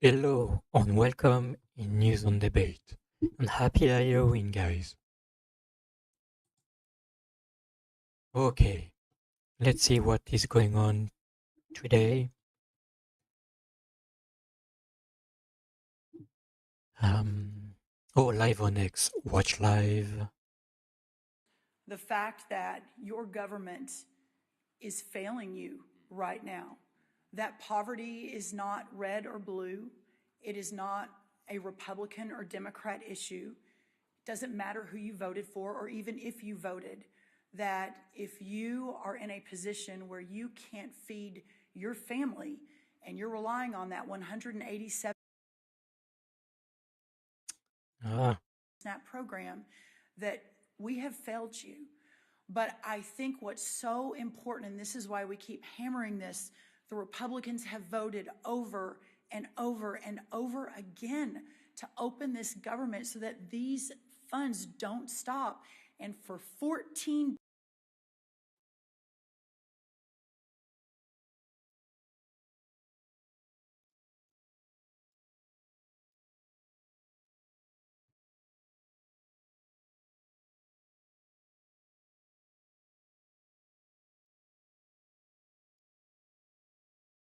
Hello and welcome in News on Debate. And happy Halloween, guys. Okay, let's see what is going on today. Live on X. Watch live. The fact that your government is failing you right now, that poverty is not red or blue, it is not a Republican or Democrat issue. It doesn't matter who you voted for or even if you voted, that if you are in a position where you can't feed your family and you're relying on that 187 Ah, SNAP program, that we have failed you. But I think what's so important, and this is why we keep hammering this, the Republicans have voted over and over and over again to open this government so that these funds don't stop. And for 14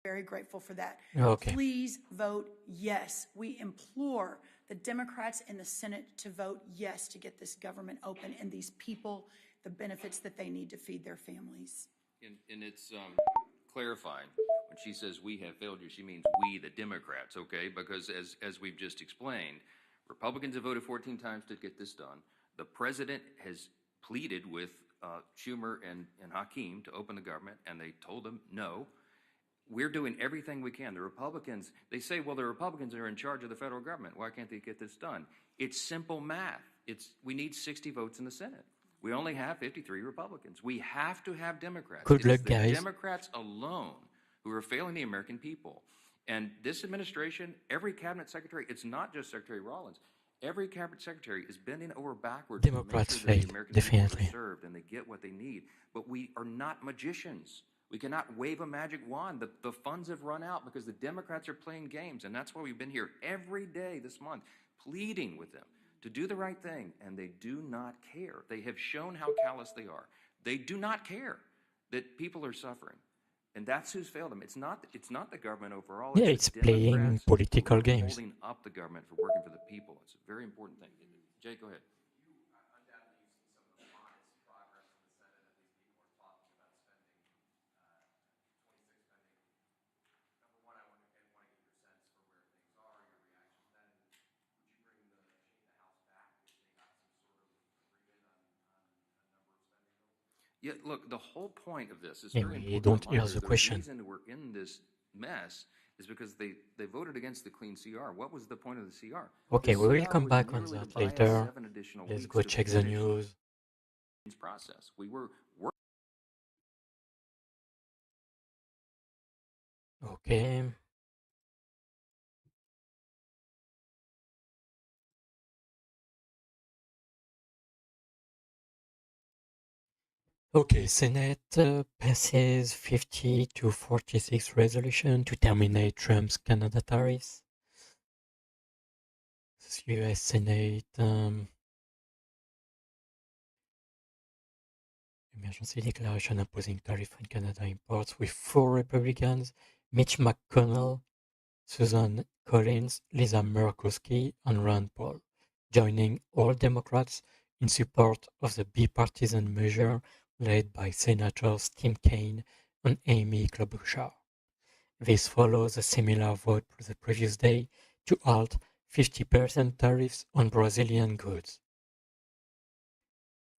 very grateful for that. okay. Please vote yes. We implore the Democrats in the Senate to vote yes to get this government open and these people the benefits that they need to feed their families. And it's clarifying. When she says we have failed you, she means we, the Democrats, okay? Because as we've just explained, Republicans have voted 14 times to get this done. The president has pleaded with Schumer and Hakeem to open the government, and they told them no. We're doing everything we can. The Republicans, they say, well, the Republicans are in charge of the federal government. Why can't they get this done? It's simple math. We need 60 votes in the Senate. We only have 53 Republicans. We have to have Democrats. Good It is luck, the guys. Democrats alone who are failing the American people. And this administration, every cabinet secretary, it's not just Secretary Rollins, every cabinet secretary is bending over backwards to make Democrats sure that the failed, American people are definitely. served and they get what they need. But we are not magicians. We cannot wave a magic wand. The funds have run out because the Democrats are playing games. And that's why we've been here every day this month pleading with them to do the right thing. And they do not care. They have shown how callous they are. They do not care that people are suffering. And that's who's failed them. It's not the government overall. Yeah, It's it's the playing Democrats who political are games. holding up the government for working for the people. It's a very important thing. Jay, go ahead. Yeah, look, the whole point of this is Yeah, very we important to don't hear remind. the The question. reason we're in this mess is because they voted against the clean CR. What was the point of the CR? Okay, The we will CR come was back on merely to that buy us later. 7 additional Let's weeks go to check the finish news. this process. We were working. Okay. Okay, Senate passes 50 to 46 resolution to terminate Trump's Canada tariffs. US Senate emergency declaration imposing tariff on Canada imports with 4 Republicans: Mitch McConnell, Susan Collins, Lisa Murkowski, and Rand Paul, joining all Democrats in support of the bipartisan measure led by Senators Tim Kaine and Amy Klobuchar. This follows a similar vote the previous day to halt 50% tariffs on Brazilian goods,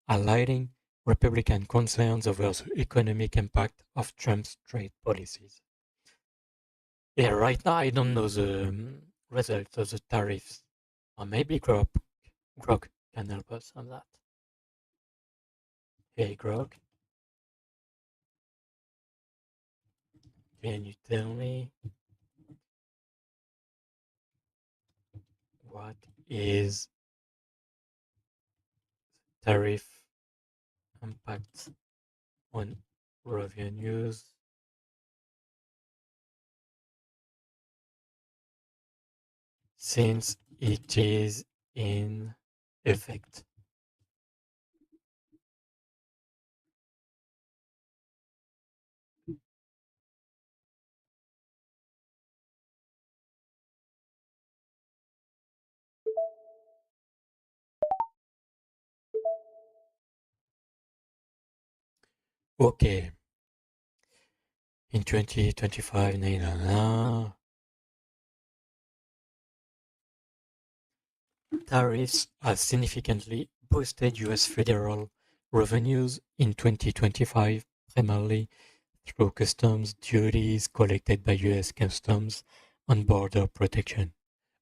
highlighting Republican concerns over the economic impact of Trump's trade policies. Yeah, right now I don't know the results of the tariffs. Or maybe Grok can help us on that. Hey Grok, can you tell me what is tariff impact on revenues since it is in effect. Okay, in 2025, tariffs have significantly boosted US federal revenues in 2025, primarily through customs duties collected by US Customs on border protection.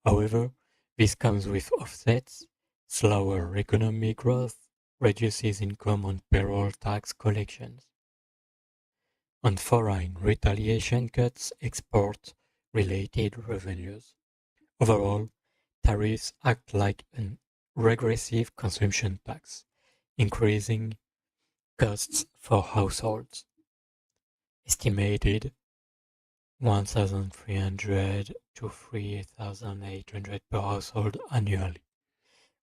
However, this comes with offsets. Slower economic growth reduces income on payroll tax collections. On foreign retaliation cuts export related revenues. Overall, tariffs act like a regressive consumption tax, increasing costs for households. Estimated 1,300 to 3,800 per household annually,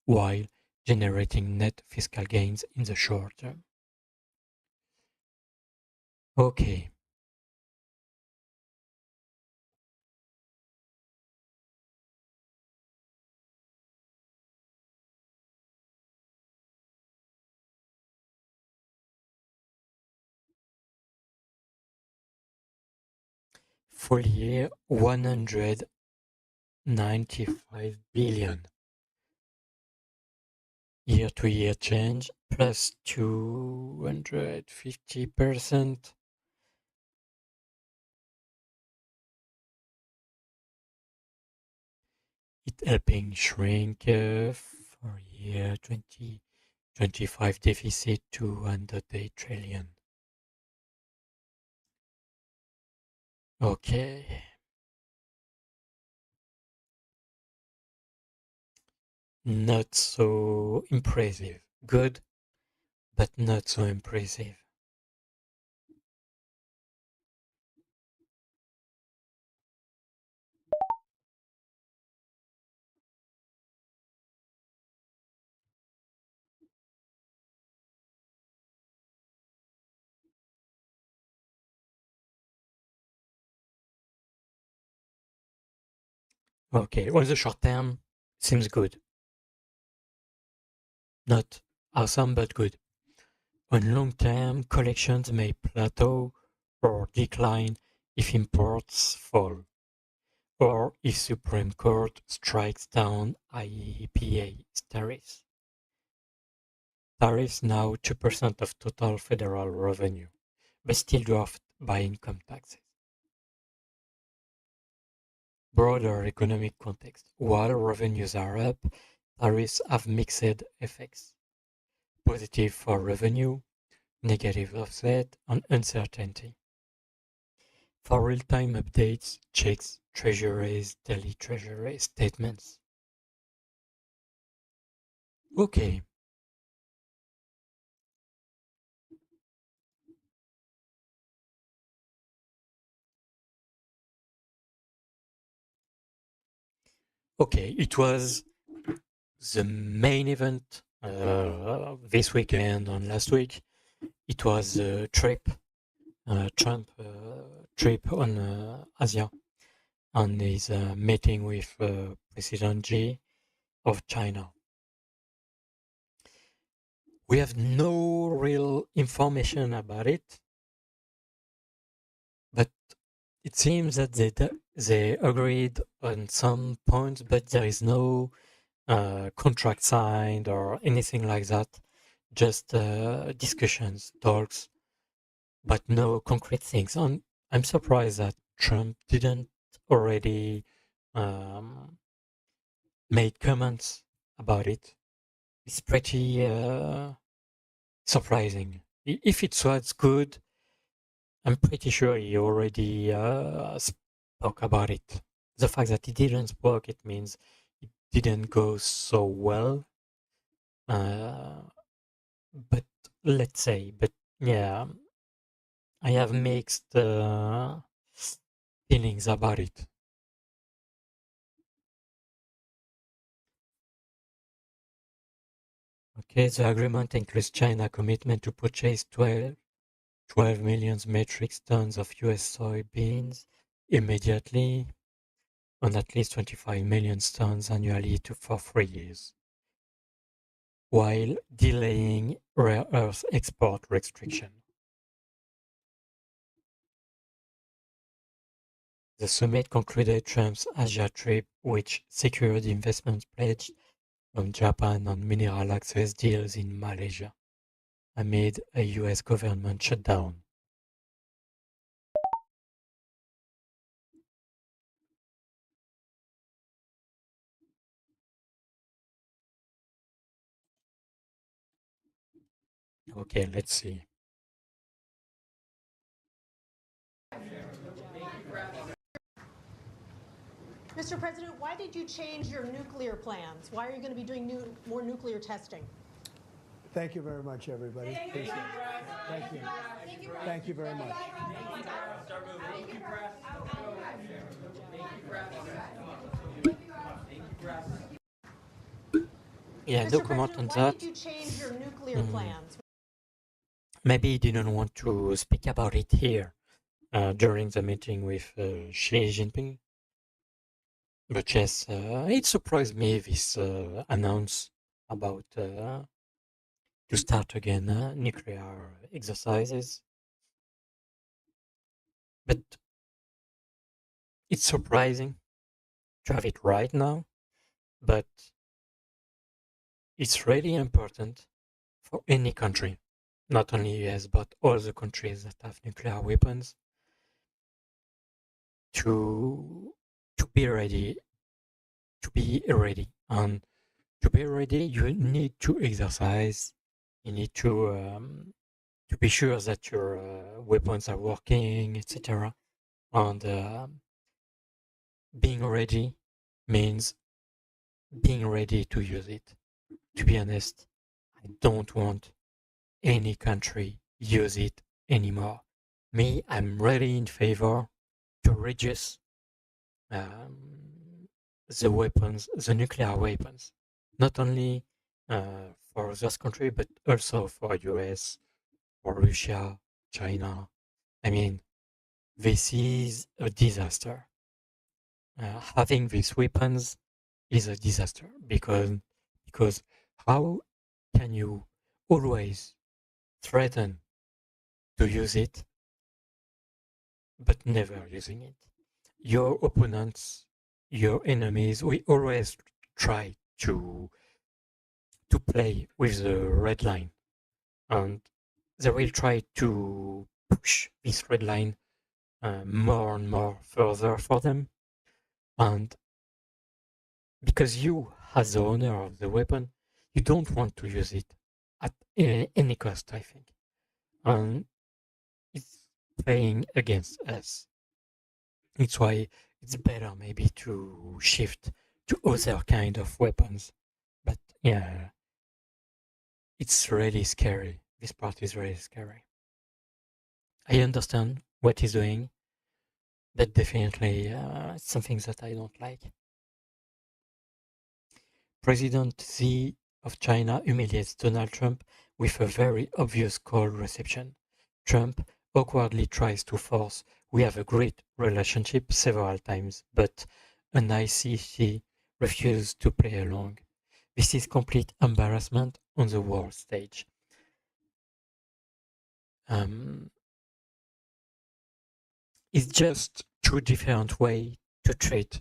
while generating net fiscal gains in the short term. Okay, full year 195 billion. Year to year change plus 250%. It helping shrink for year 2025 deficit to under 8 trillion. Okay. Not so impressive. Good, but not so impressive. Okay, on the short term, seems good. Not awesome, but good. On long term, collections may plateau or decline if imports fall, or if Supreme Court strikes down IEEPA tariffs. Tariffs now 2% of total federal revenue, but still dwarfed by income taxes. Broader economic context. While revenues are up, tariffs have mixed effects. Positive for revenue, negative offset, and uncertainty. For real-time updates, check Treasury's daily Treasury statements. Okay. Okay, it was the main event this weekend and last week. It was a trip, Trump trip on Asia, and his meeting with President Xi of China. We have no real information about it, but it seems that they agreed on some points, but there is no contract signed or anything like that. Just discussions, talks, but no concrete things. And I'm surprised that Trump didn't already um, made comments about it. It's pretty surprising. If it was good, I'm pretty sure he already spoke about it. The fact that he didn't spoke, it means it didn't go so well. But let's say, but yeah, I have mixed feelings about it. Okay, the agreement includes China's commitment to purchase 12 million metric tons of US soybeans immediately, and at least 25 million tons annually for 3 years, while delaying rare earth export restriction. The summit concluded Trump's Asia trip, which secured investment pledged from Japan on mineral access deals in Malaysia, amid a US government shutdown. Okay, let's see. Mr. President, why did you change your nuclear plans? Why are you going to be doing more nuclear testing? Thank you very much, everybody. Appreciate it. Thank you. Thank you very much. Yeah, no Mr. comment on President, why that. did you change your nuclear plans? Maybe he didn't want to speak about it here during the meeting with Xi Jinping. But yes, it surprised me, this announce about to start again nuclear exercises. But it's surprising to have it right now, but it's really important for any country, not only US, but all the countries that have nuclear weapons, to be ready, and to be ready, you need to exercise. You need to be sure that your weapons are working, etc. And being ready means being ready to use it. To be honest, I don't want any country use it anymore. Me, I'm really in favor to reduce the weapons, the nuclear weapons, not only for this country, but also for US, for Russia, China. I mean, this is a disaster. Having these weapons is a disaster because how can you always threaten to use it but never using it? Your opponents, your enemies, we always try to play with the red line, and they will try to push this red line more and more further for them. And because you, as the owner of the weapon, you don't want to use it at any cost, I think. And it's playing against us. It's why it's better maybe to shift to other kind of weapons. But yeah, it's really scary. This part is really scary. I understand what he's doing, but definitely it's something that I don't like. President Xi of China humiliates Donald Trump with a very obvious cold reception. Trump awkwardly tries to force "we have a great relationship" several times, but an ICC refused to play along. This is complete embarrassment on the world stage. It's just two different ways to treat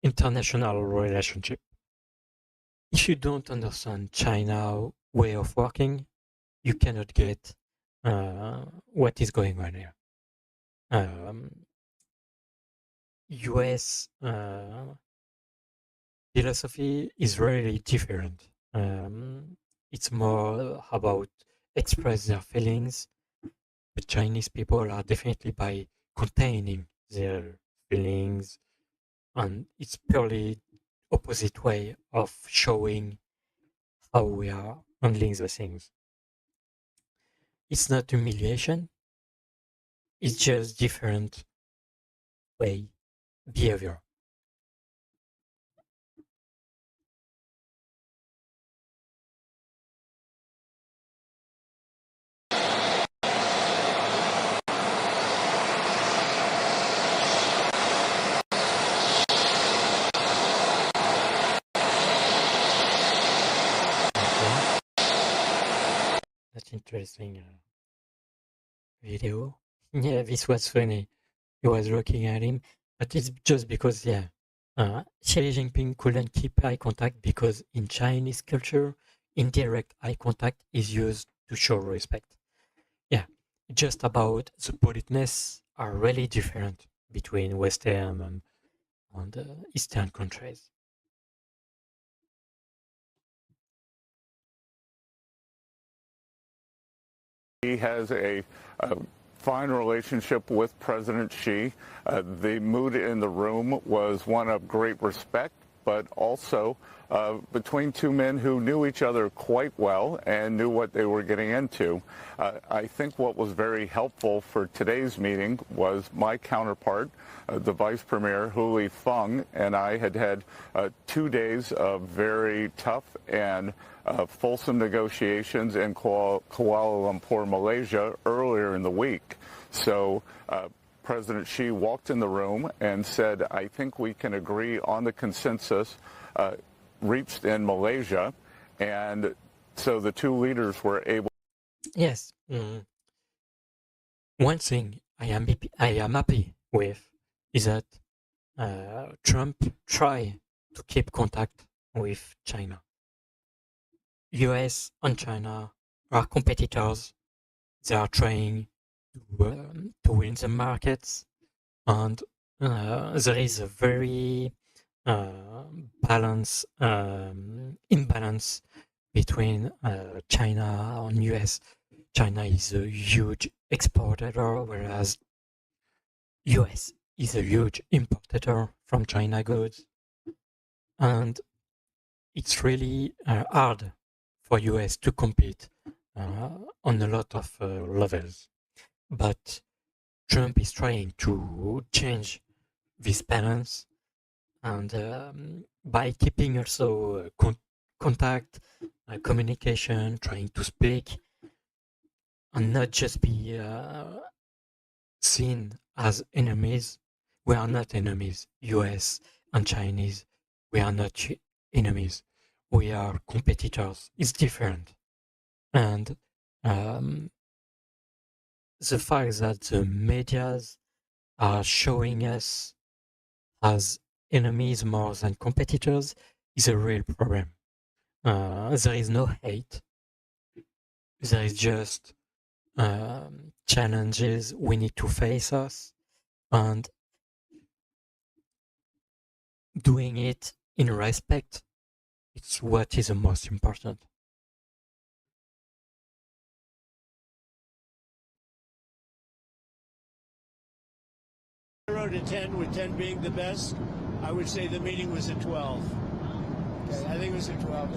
international relationship. If you don't understand China way of working, you cannot get what is going on here. US philosophy is really different. It's more about express their feelings. The Chinese people are definitely by containing their feelings, and it's purely opposite way of showing how we are handling the things. It's not humiliation, it's just different way behavior. interesting video. Yeah, this was funny. He was looking at him, but it's just because, yeah, Xi Jinping couldn't keep eye contact because in Chinese culture, indirect eye contact is used to show respect. Yeah, just about the politeness are really different between Western and Eastern countries. He has a fine relationship with President Xi. The mood in the room was one of great respect, but also between two men who knew each other quite well and knew what they were getting into. I think what was very helpful for today's meeting was my counterpart, the Vice Premier, Hu Feng, and I had 2 days of very tough and fulsome negotiations in Kuala Lumpur, Malaysia, earlier in the week. So President Xi walked in the room and said, I think we can agree on the consensus reached in Malaysia. And so the two leaders were able. Yes. One thing I am happy with is that Trump tried to keep contact with China. US and China are competitors. They are trying to win the markets, and there is a very imbalance between China and US. China is a huge exporter, whereas US is a huge importer from China goods, and it's really hard for US to compete on a lot of levels. But Trump is trying to change this balance, and by keeping also contact, communication, trying to speak, and not just be seen as enemies. We are not enemies, US and Chinese. We are not enemies. We are competitors. It's different. And the fact that the medias are showing us as enemies more than competitors is a real problem. There is no hate. There is just challenges we need to face us, and doing it in respect, it's what is the most important. 0 to 10, with 10 being the best, I would say the meeting was a 12. Okay, I think it was a 12.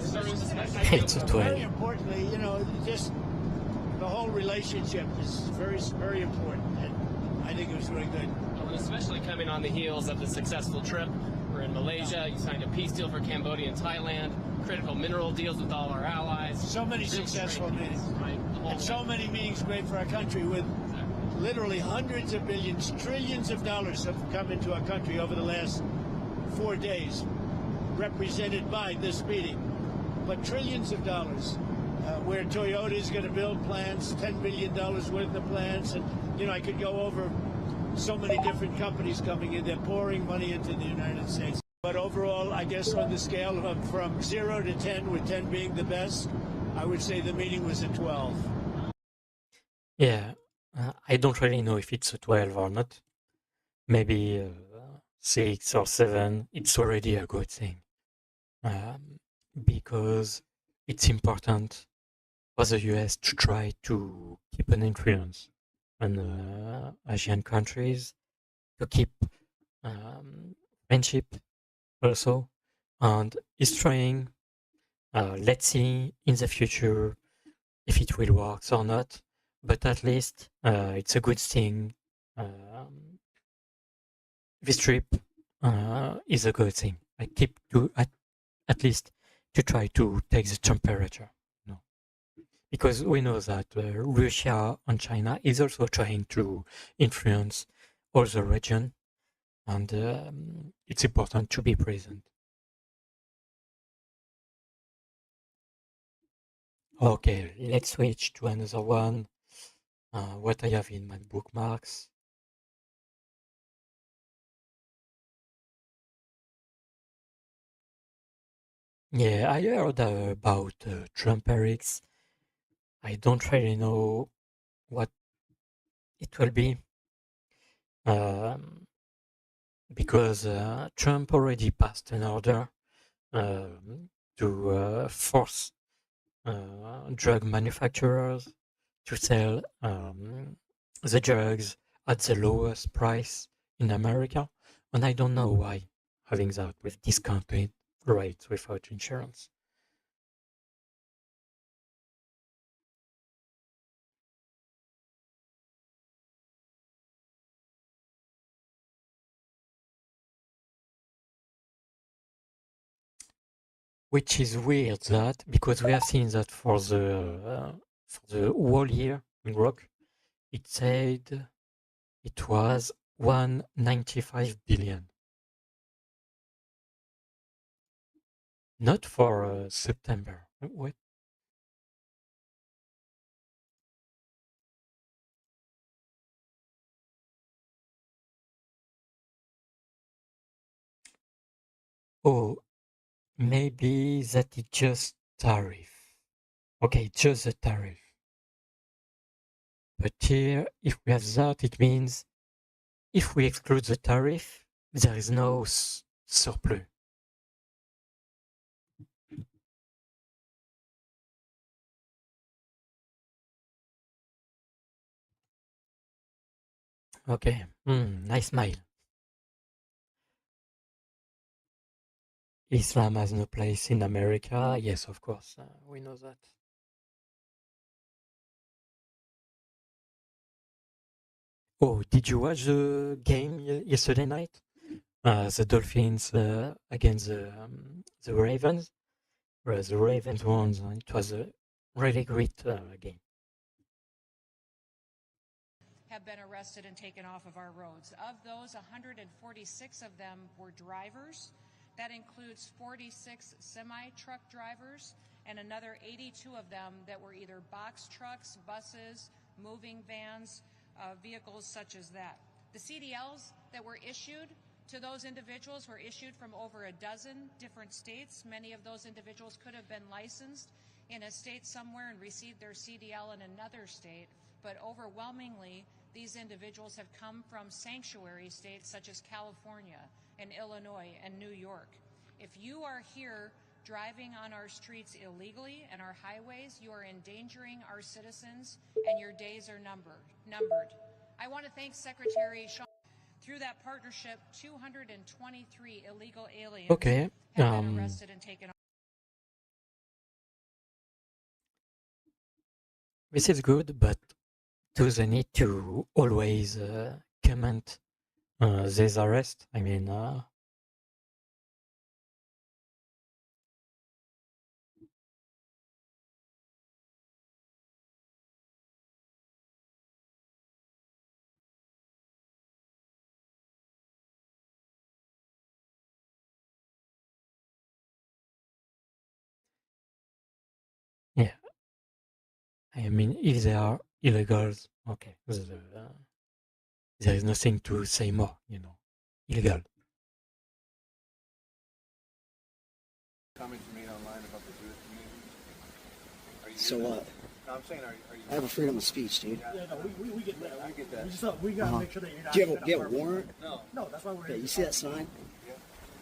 It's a 12. Very importantly, just the whole relationship is very, very important, and I think it was really good. And especially coming on the heels of the successful trip. We're in Malaysia. You signed a peace deal for Cambodia and Thailand. Critical mineral deals with all our allies. So many successful meetings, right? And so many meetings great for our country, with literally hundreds of billions, trillions of dollars have come into our country over the last 4 days, represented by this meeting. But trillions of dollars, where Toyota is going to build plants, $10 billion worth of plants, and I could go over so many different companies coming in. They're pouring money into the United States. But overall, I guess on the scale of from 0 to 10, with 10 being the best, I would say the meeting was a 12. Yeah, I don't really know if it's a 12 or not. Maybe 6 or 7. It's already a good thing. Because it's important for the US to try to keep an influence on Asian countries, to keep friendship also, and is trying. Let's see in the future if it will work or not, but at least it's a good thing. This trip is a good thing. I keep to at least to try to take the temperature, because we know that Russia and China is also trying to influence all the region, and it's important to be present. Okay, let's switch to another one. What I have in my bookmarks. Yeah, I heard about Trump Erics. I don't really know what it will be. Because Trump already passed an order to force drug manufacturers to sell the drugs at the lowest price in America. And I don't know why having that with discounted rates without insurance. Which is weird that because we have seen that for the whole year in Rock, it said it was 195 billion. Not for September. What? Oh, maybe that is just tariff. Okay, just the tariff. But here, if we have that, it means if we exclude the tariff, there is no surplus. Okay, nice smile. Islam has no place in America. Yes, of course, we know that. Oh, did you watch the game yesterday night? The Dolphins against the Ravens. Whereas the Ravens won, and it was a really great game. Have been arrested and taken off of our roads. Of those, 146 of them were drivers. That includes 46 semi-truck drivers and another 82 of them that were either box trucks, buses, moving vans, vehicles such as that. The CDLs that were issued to those individuals were issued from over a dozen different states. Many of those individuals could have been licensed in a state somewhere and received their CDL in another state, but overwhelmingly, these individuals have come from sanctuary states such as California and Illinois and New York. If you are here driving on our streets illegally and our highways, you are endangering our citizens and your days are numbered. I want to thank Secretary Sean. Through that partnership, 223 illegal aliens have been arrested and taken off. This is good, but do they need to always comment this arrest? I mean, yeah. I mean, if they are illegals, okay, there is nothing to say more, illegal. Comments made online about the Jewish community. So what? No, I'm saying, I have a freedom of speech, dude. Yeah, no, we get that. I get that. We just we gotta make sure that you're not. Do you have a warrant? No, that's why we're Yeah, here. you see that sign? Yeah.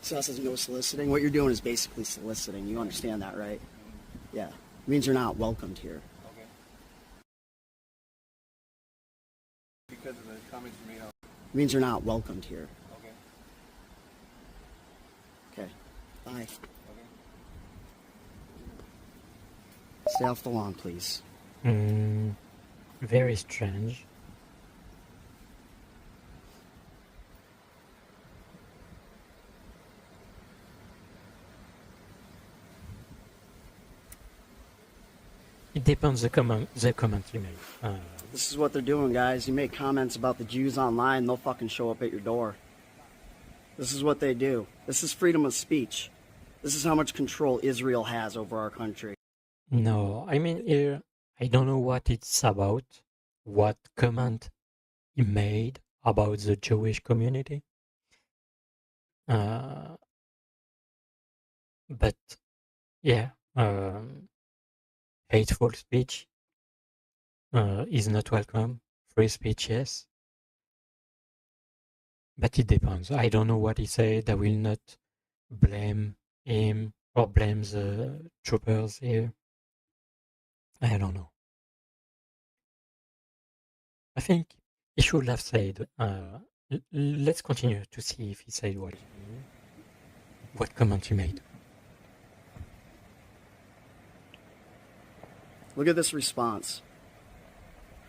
So that says no soliciting. What you're doing is basically soliciting. You understand that, right? Yeah. It means you're not welcomed here. Okay. Because of the comments made on. It means you're not welcomed here. Okay. Okay. Bye. Okay. Stay off the lawn, please. Very strange. It depends the comment you make. This is what they're doing, guys. You make comments about the Jews online, they'll fucking show up at your door. This is what they do. This is freedom of speech. This is how much control Israel has over our country. No, I mean, here, I don't know what it's about, what comment he made about the Jewish community. But yeah, hateful speech is not welcome. Free speech, yes. But it depends. I don't know what he said. I will not blame him or blame the troopers here. I don't know. I think he should have said, let's continue to see if he said what comment he made. Look at this response.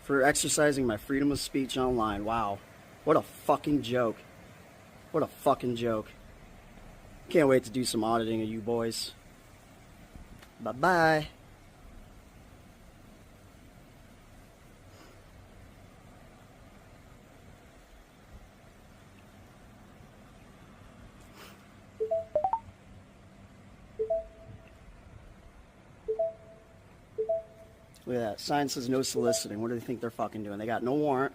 For exercising my freedom of speech online. Wow. What a fucking joke. What a fucking joke. Can't wait to do some auditing of you boys. Bye-bye. Look at that. Sign says no soliciting. What do they think they're fucking doing? They got no warrant.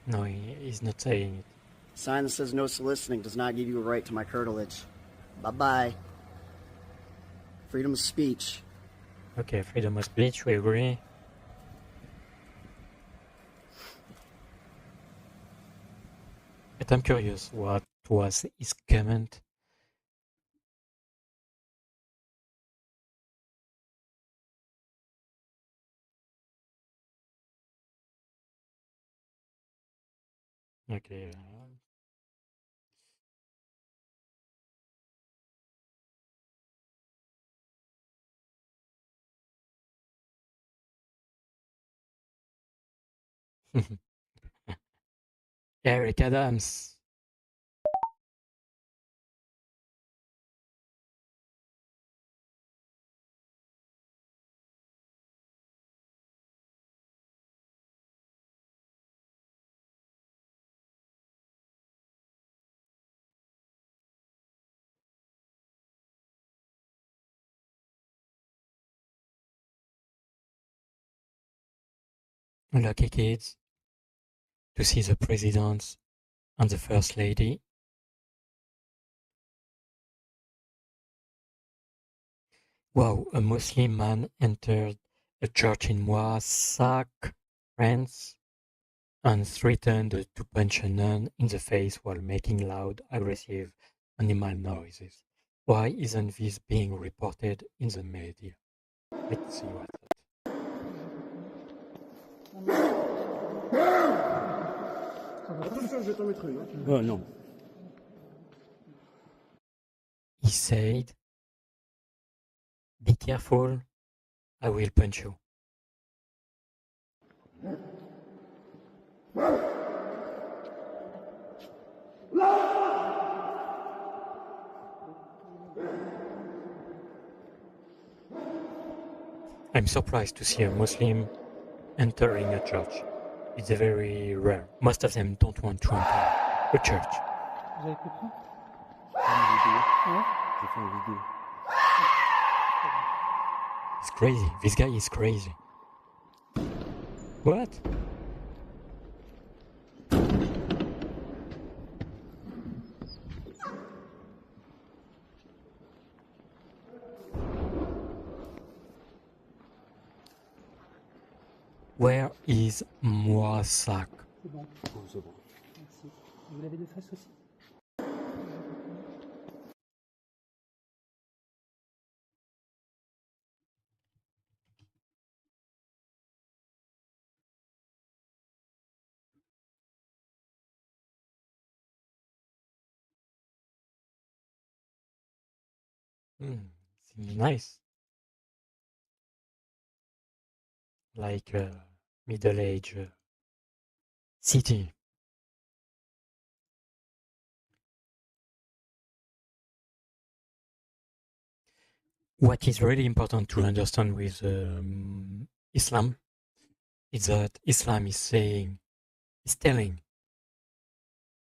No, he's not saying it. Sign that says no soliciting does not give you a right to my curtilage. Bye-bye. Freedom of speech. Okay, freedom of speech, we agree. But I'm curious, what was his comment? Okay. Eric Adams. Lucky kids to see the president and the first lady. Wow, a Muslim man entered a church in Moissac, France, and threatened to punch a nun in the face while making loud, aggressive animal noises. Why isn't this being reported in the media? Let's see what's that. Oh, no. He said, "Be careful, I will punch you." I'm surprised to see a Muslim entering a church. It's very rare. Most of them don't want to enter a church. Vous avez compris? J'ai fait une vidéo. It's crazy. This guy is crazy. What? Where is Moissac? C'est bon. Oh, c'est bon. Merci. Vous l'avez des fesses aussi? Seems nice. Like a middle-aged city. What is really important to understand with Islam is that Islam is telling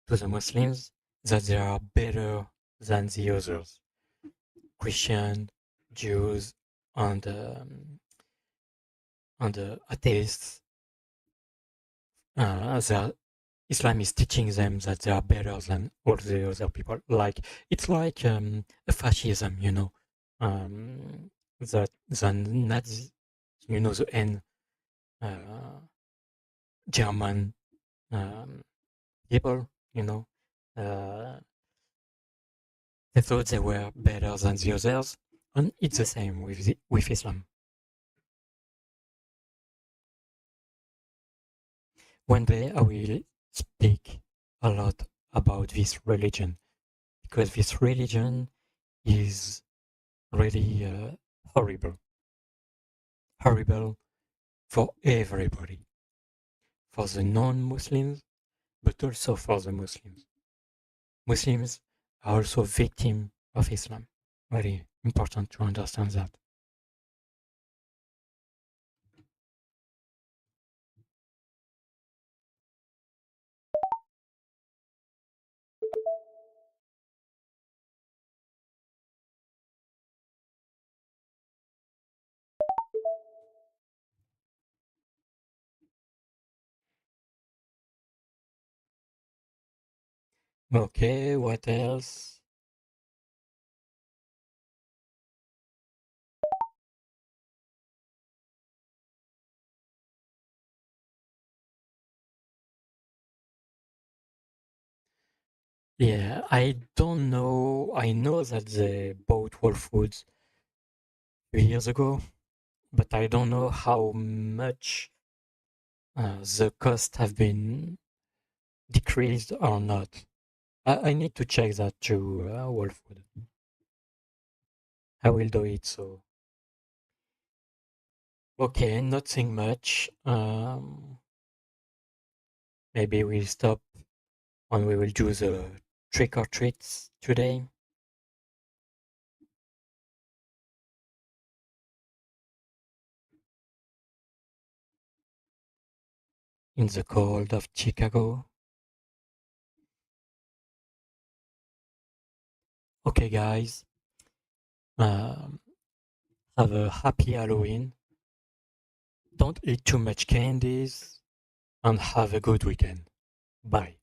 to the Muslims that they are better than the others. Christian, Jews, and atheists, Islam is teaching them that they are better than all the other people. Like it's like a fascism, you know, that the Nazi, you know, the N German people, you know, they thought they were better than the others, and it's the same with Islam. One day I will speak a lot about this religion, because this religion is really horrible. Horrible for everybody. For the non-Muslims, but also for the Muslims. Muslims are also victims of Islam. Very important to understand that. Okay, what else? Yeah, I don't know. I know that they bought Whole Foods 2 years ago, but I don't know how much the costs have been decreased or not. I need to check that to Whole Food. I will do it, so. Okay, nothing much. Maybe we'll stop and we will do the trick or treats today. In the cold of Chicago. Okay, guys. Have a happy Halloween. Don't eat too much candies and have a good weekend. Bye.